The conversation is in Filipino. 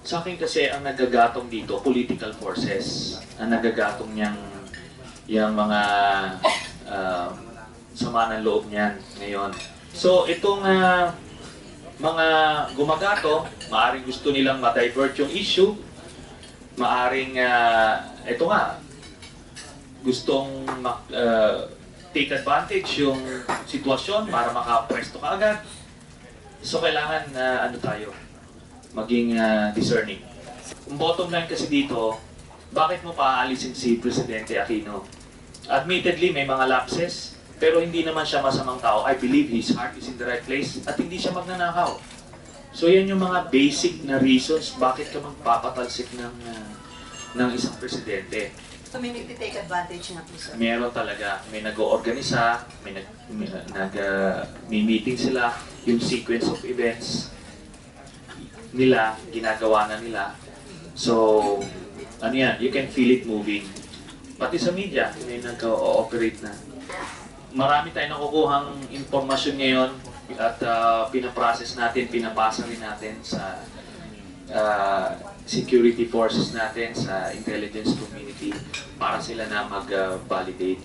Sa akin kasi ang nagagatong dito, political forces. Ang nagagatong yung mga sama ng loob niyan ngayon. So itong mga gumagato, maaring gusto nilang ma-divert yung issue, maaring ito nga, gustong take advantage yung sitwasyon para makapwesto ka agad. So kailangan ano tayo, maging discerning. Ang bottom line kasi dito, bakit mo paaalisin si Presidente Aquino? Admittedly, may mga lapses, pero hindi naman siya masamang tao. I believe his heart is in the right place at hindi siya magnanakaw. So yan yung mga basic na reasons bakit ka magpapatalsik ng isang presidente. So may nagtitake advantage na po, sir? Meron talaga. May nag-oorganisa, may meeting sila, yung sequence of events nila, ginagawa na nila. So, ano yan, you can feel it moving. Pati sa media, may nag-ooperate na. Marami tayong nakukuhang impormasyon ngayon at pinaprocess natin, pinapasa rin natin sa security forces natin, sa intelligence community para sila na mag-validate.